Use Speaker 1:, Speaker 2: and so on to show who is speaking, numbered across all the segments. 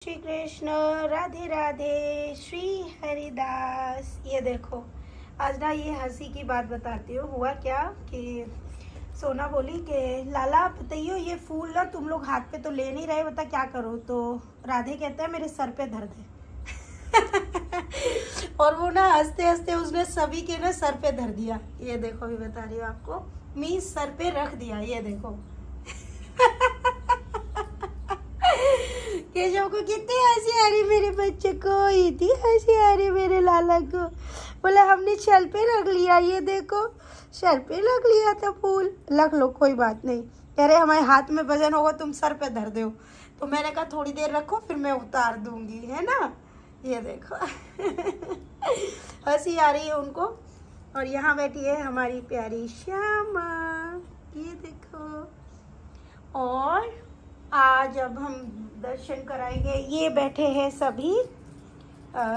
Speaker 1: श्री कृष्ण, राधे राधे, श्री हरिदास। ये देखो, आज ना ये हंसी की बात बताती हूँ। हुआ क्या कि सोना बोली कि लाला बताइयो ये फूल ना तुम लोग हाथ पे तो ले नहीं रहे, बता क्या करो। तो राधे कहता है मेरे सर पे धर दे। और वो ना हंसते हंसते उसने सभी के ना सर पे धर दिया। ये देखो, अभी बता रही हूँ आपको, मीन्स सर पे रख दिया। ये देखो केशव को कितनी हंसी आ रही मेरे बच्चे को, इतनी हंसी आ रही मेरे लाला को। बोला हमने सर पे रख लिया, ये देखो सर पे रख लिया था फूल। रख लो कोई बात नहीं, कह रहे हमारे हाथ में वजन होगा तुम सर पे धर दो। तो मैंने कहा थोड़ी देर रखो फिर मैं उतार दूंगी, है ना। ये देखो हंसी आ रही है उनको। और यहाँ बैठी है हमारी प्यारी श्यामा, ये देखो। और आज अब हम दर्शन कराएंगे। ये बैठे हैं सभी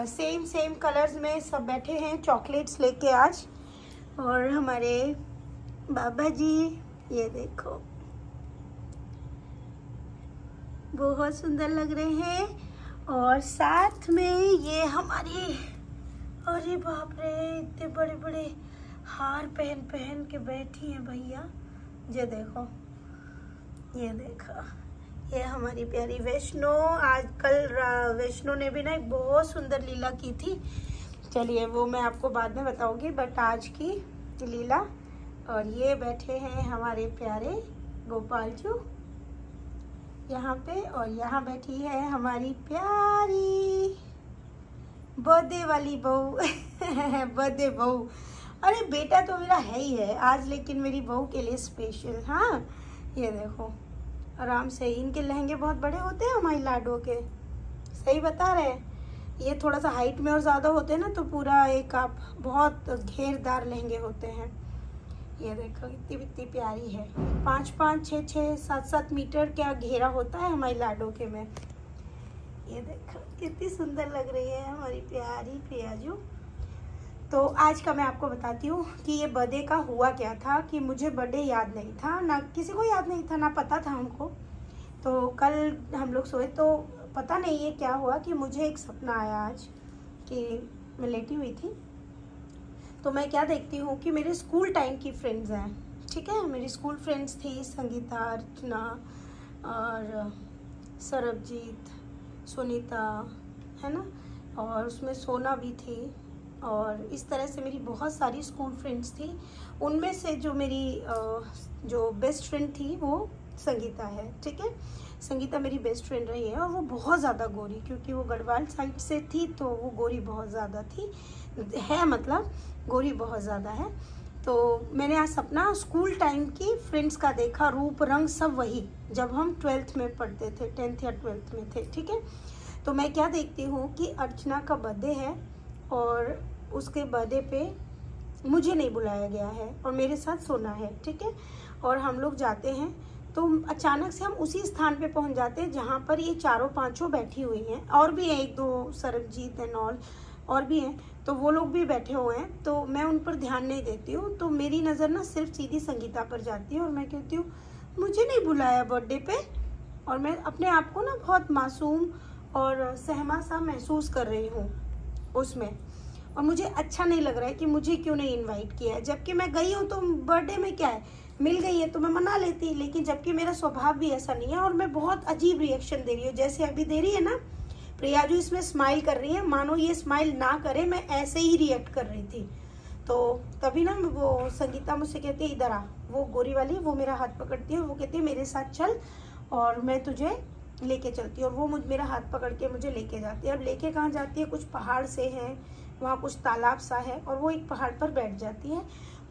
Speaker 1: सेम कलर्स में, सब बैठे हैं चॉकलेट्स लेके आज। और हमारे बाबा जी ये देखो बहुत सुंदर लग रहे हैं। और साथ में ये हमारी, अरे बाप रे इतने बड़े बड़े हार पहन के बैठी हैं भैया। ये देखो, ये देखो, ये हमारी प्यारी वैष्णो। आजकल वैष्णो ने भी ना एक बहुत सुंदर लीला की थी। चलिए वो मैं आपको बाद में बताऊंगी, बट आज की लीला। और ये बैठे हैं हमारे प्यारे गोपाल जी यहाँ पे। और यहाँ बैठी है हमारी प्यारी बर्थडे वाली बहू बर्थडे बहू। अरे बेटा तो मेरा है ही है आज, लेकिन मेरी बहू के लिए स्पेशल। हाँ ये देखो, आराम से। इनके लहंगे बहुत बड़े होते हैं हमारी लाडो के, सही बता रहे हैं। ये थोड़ा सा हाइट में और ज़्यादा होते हैं ना, तो पूरा एक आप बहुत घेरदार लहंगे होते हैं। ये देखो कितनी प्यारी है। 5-5, 6-6, 7-7 मीटर क्या घेरा होता है हमारी लाडो के में। ये देखो कितनी सुंदर लग रही है हमारी प्यारी प्रियाजू। तो आज का मैं आपको बताती हूँ कि ये बर्थडे का हुआ क्या था। कि मुझे बर्थडे याद नहीं था, ना किसी को याद नहीं था, ना पता था हमको। तो कल हम लोग सोए तो पता नहीं है क्या हुआ कि मुझे एक सपना आया आज कि मैं लेटी हुई थी। तो मैं क्या देखती हूँ कि मेरे स्कूल टाइम की फ्रेंड्स हैं, ठीक है। मेरी स्कूल फ्रेंड्स थी संगीता, अर्चना और सरबजीत, सुनीता, है ना। और उसमें सोना भी थी। और इस तरह से मेरी बहुत सारी स्कूल फ्रेंड्स थी। उनमें से जो मेरी जो बेस्ट फ्रेंड थी वो संगीता है, ठीक है। संगीता मेरी बेस्ट फ्रेंड रही है। और वो बहुत ज़्यादा गोरी, क्योंकि वो गढ़वाल साइड से थी तो वो गोरी बहुत ज़्यादा थी, है मतलब गोरी बहुत ज़्यादा है। तो मैंने आज सपना स्कूल टाइम की फ्रेंड्स का देखा, रूप रंग सब वही, जब हम 12th में पढ़ते थे, 10th या 12th में थे, ठीक है। तो मैं क्या देखती हूँ कि अर्चना का बर्थडे है और उसके बर्थडे पे मुझे नहीं बुलाया गया है और मेरे साथ सोना है, ठीक है। और हम लोग जाते हैं तो अचानक से हम उसी स्थान पे पहुंच जाते हैं जहाँ पर ये चारों पांचों बैठी हुई हैं। और भी हैं 1-2 सरबजीत एंड ऑल, और भी हैं, तो वो लोग भी बैठे हुए हैं। तो मैं उन पर ध्यान नहीं देती हूँ। तो मेरी नज़र ना सिर्फ सीधी संगीता पर जाती है और मैं कहती हूँ मुझे नहीं बुलाया बर्थडे पे। और मैं अपने आप को ना बहुत मासूम और सहमा सा महसूस कर रही हूँ उसमें। और मुझे अच्छा नहीं लग रहा है कि मुझे क्यों नहीं इनवाइट किया है, जबकि मैं गई हूँ। तो बर्थडे में क्या है, मिल गई है तो मैं मना लेती, लेकिन जबकि मेरा स्वभाव भी ऐसा नहीं है। और मैं बहुत अजीब रिएक्शन दे रही हूँ, जैसे अभी दे रही है ना प्रियाजू, इसमें स्माइल कर रही है, मानो ये स्माइल ना करे, मैं ऐसे ही रिएक्ट कर रही थी। तो तभी ना वो संगीता मुझसे कहती है इधर आ। वो गोरी वाली, वो मेरा हाथ पकड़ती है, वो कहती है मेरे साथ चल और मैं तुझे लेके चलती हूँ। और वो मेरा हाथ पकड़ के मुझे लेके जाती है। अब लेके कहाँ जाती है, कुछ पहाड़ से है, वहाँ कुछ तालाब सा है, और वो एक पहाड़ पर बैठ जाती है।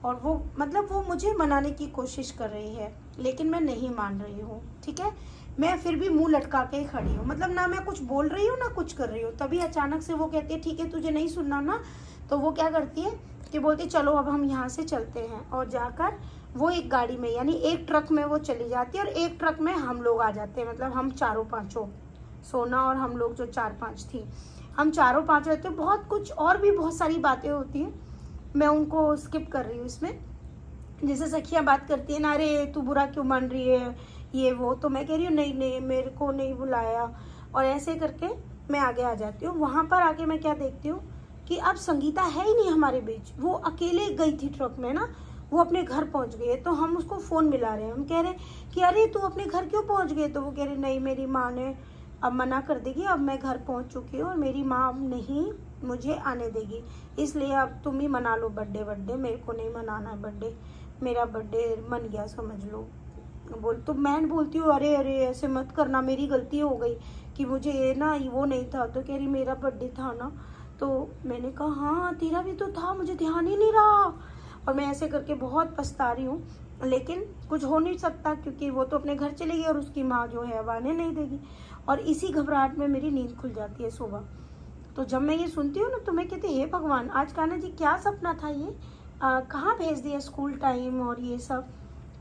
Speaker 1: और वो मतलब वो मुझे मनाने की कोशिश कर रही है, लेकिन मैं नहीं मान रही हूँ, ठीक है। मैं फिर भी मुंह लटका के खड़ी हूँ, मतलब ना मैं कुछ बोल रही हूँ ना कुछ कर रही हूँ। तभी अचानक से वो कहती है ठीक है तुझे नहीं सुनना ना, तो वो क्या करती है कि बोलती चलो अब हम यहाँ से चलते हैं। और जाकर वो एक गाड़ी में, यानी एक ट्रक में वो चली जाती है और एक ट्रक में हम लोग आ जाते हैं। मतलब हम चारों पाँचों, सोना और हम लोग जो 4-5 थी, हम चारों 5 रहते हैं। बहुत कुछ और भी बहुत सारी बातें होती हैं, मैं उनको स्किप कर रही हूँ इसमें। जैसे सखियाँ बात करती है ना, अरे तू बुरा क्यों मान रही है, ये वो। तो मैं कह रही हूँ नहीं मेरे को नहीं बुलाया, और ऐसे करके मैं आगे आ जाती हूँ। वहाँ पर आके मैं क्या देखती हूँ कि अब संगीता है ही नहीं हमारे बीच। वो अकेले गई थी ट्रक में ना, वो अपने घर पहुँच गई है। तो हम उसको फ़ोन मिला रहे हैं, हम कह रहे हैं कि अरे तू अपने घर क्यों पहुँच गई? तो वो कह रहे नहीं, मेरी माँ ने अब मना कर देगी, अब मैं घर पहुँच चुकी हूँ और मेरी माँ नहीं मुझे आने देगी, इसलिए अब तुम ही मना लो बर्थडे, मेरे को नहीं मनाना है बर्थडे, मेरा बर्थडे मन गया समझ लो। तो मैं बोलती हूँ अरे अरे ऐसे मत करना, मेरी गलती हो गई कि मुझे ये ना वो नहीं था। तो कह रही मेरा बर्थडे था ना। तो मैंने कहा हाँ तेरा भी तो था, मुझे ध्यान ही नहीं रहा। और मैं ऐसे करके बहुत पछता रही हूँ, लेकिन कुछ हो नहीं सकता क्योंकि वो तो अपने घर चली गई और उसकी माँ जो है अब आने नहीं देगी। और इसी घबराहट में मेरी नींद खुल जाती है सुबह। तो जब मैं ये सुनती हूँ ना तो मैं कहती हे भगवान, आज कान्हा जी क्या सपना था ये, कहाँ भेज दिया स्कूल टाइम और ये सब।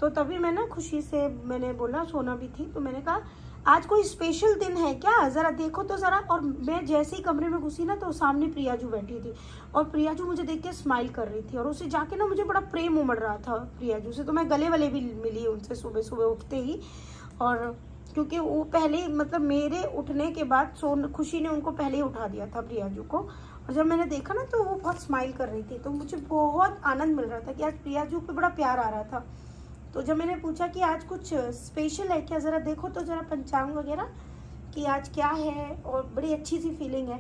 Speaker 1: तो तभी मैं ना खुशी से मैंने बोला, सोना भी थी, तो मैंने कहा आज कोई स्पेशल दिन है क्या, ज़रा देखो तो ज़रा। और मैं जैसे ही कमरे में घुसी ना तो सामने प्रियाजू बैठी थी और प्रियाजू मुझे देख के स्माइल कर रही थी और उसे जाके ना मुझे बड़ा प्रेम उमड़ रहा था प्रियाजू से। तो मैं गले वाले भी मिली उनसे सुबह सुबह उठते ही। और क्योंकि वो पहले मतलब मेरे उठने के बाद खुशी ने उनको पहले ही उठा दिया था प्रियाजू को। और जब मैंने देखा ना तो वो बहुत स्माइल कर रही थी, तो मुझे बहुत आनंद मिल रहा था कि आज प्रियाजू पे बड़ा प्यार आ रहा था। तो जब मैंने पूछा कि आज कुछ स्पेशल है क्या, ज़रा देखो तो ज़रा पंचांग वगैरह कि आज क्या है, और बड़ी अच्छी सी फीलिंग है।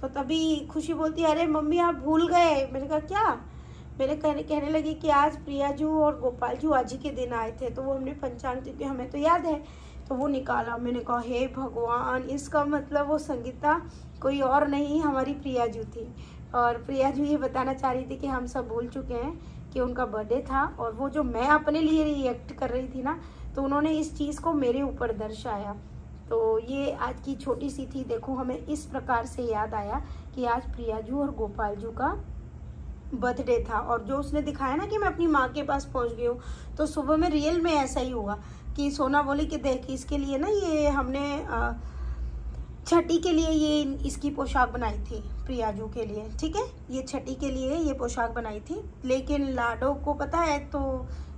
Speaker 1: तो तभी खुशी बोलती है अरे मम्मी आप भूल गए। मैंने कहा क्या? मेरे कहने लगी कि आज प्रियाजू और गोपालजू आज ही के दिन आए थे, तो वो हमने पंचांग क्योंकि हमें तो याद है तो वो निकाला। मैंने कहा हे भगवान, इसका मतलब वो संगीता कोई और नहीं हमारी प्रियाजू थी। और प्रियाजू ये बताना चाह रही थी कि हम सब भूल चुके हैं कि उनका बर्थडे था, और वो जो मैं अपने लिए रिएक्ट कर रही थी ना, तो उन्होंने इस चीज़ को मेरे ऊपर दर्शाया। तो ये आज की छोटी सी थी, देखो हमें इस प्रकार से याद आया कि आज प्रियाजू और गोपालजू का बर्थडे था। और जो उसने दिखाया ना कि मैं अपनी माँ के पास पहुँच गई हूँ, तो सुबह में रियल में ऐसा ही हुआ कि सोना बोली कि देख इसके लिए ना ये हमने छठी के लिए ये इसकी पोशाक बनाई थी प्रियाजू के लिए, ठीक है, ये छठी के लिए ये पोशाक बनाई थी। लेकिन लाडो को पता है, तो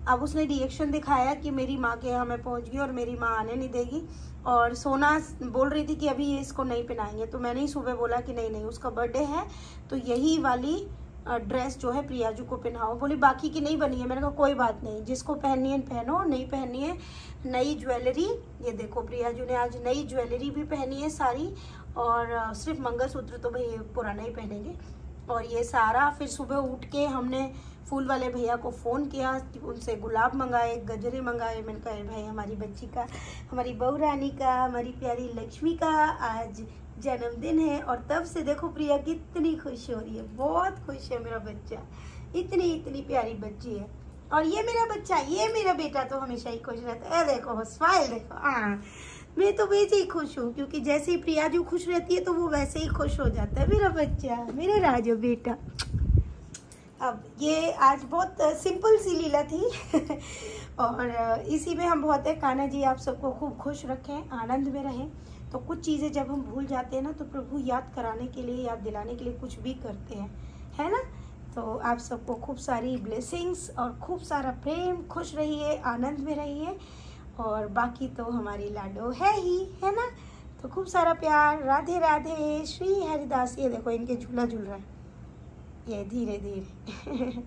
Speaker 1: अब उसने रिएक्शन दिखाया कि मेरी माँ के यहाँ मैं पहुँच गई और मेरी माँ आने नहीं देगी। और सोना बोल रही थी कि अभी ये इसको नहीं पहनाएंगे, तो मैंने ही सुबह बोला कि नहीं नहीं उसका बर्थडे है तो यही वाली ड्रेस जो है प्रियाजू को पहनाओ। बोली बाकी की नहीं बनी है। मैंने कहा कोई बात नहीं, जिसको पहननी है पहनो, नहीं पहननी है नई ज्वेलरी। ये देखो प्रियाजू ने आज नई ज्वेलरी भी पहनी है सारी, और सिर्फ मंगलसूत्र तो भाई पुराना ही पहनेंगे। और ये सारा फिर सुबह उठ के हमने फूल वाले भैया को फ़ोन किया, उनसे गुलाब मंगाए, गजरे मंगाए। मैंने कहा भाई हमारी बच्ची का, हमारी बहू रानी का, हमारी प्यारी लक्ष्मी का आज जन्मदिन है। और तब से देखो प्रिया कितनी खुश हो रही है, बहुत खुश है मेरा बच्चा, इतनी इतनी प्यारी बच्ची है। और ये मेरा बच्चा, ये मेरा बेटा तो हमेशा ही खुश रहता है। देखो स्माइल देखो, हाँ मैं तो वैसे ही खुश हूँ, क्योंकि जैसे ही प्रियाजू खुश रहती है तो वो वैसे ही खुश हो जाता है मेरा बच्चा, मेरा राजू बेटा। अब ये आज बहुत सिंपल सी लीला थी और इसी में हम बहुत है। कान्हा जी आप सबको खूब खुश रखें, आनंद में रहें। तो कुछ चीज़ें जब हम भूल जाते हैं ना, तो प्रभु याद कराने के लिए, याद दिलाने के लिए कुछ भी करते हैं, है ना। तो आप सबको खूब सारी ब्लेसिंग्स और खूब सारा प्रेम, खुश रहिए, आनंद में रहिए। और बाकी तो हमारी लाडो है ही, है ना। तो खूब सारा प्यार, राधे राधे, श्री हरिदास। ये देखो इनके झूला झूल रहा है ये धीरे धीरे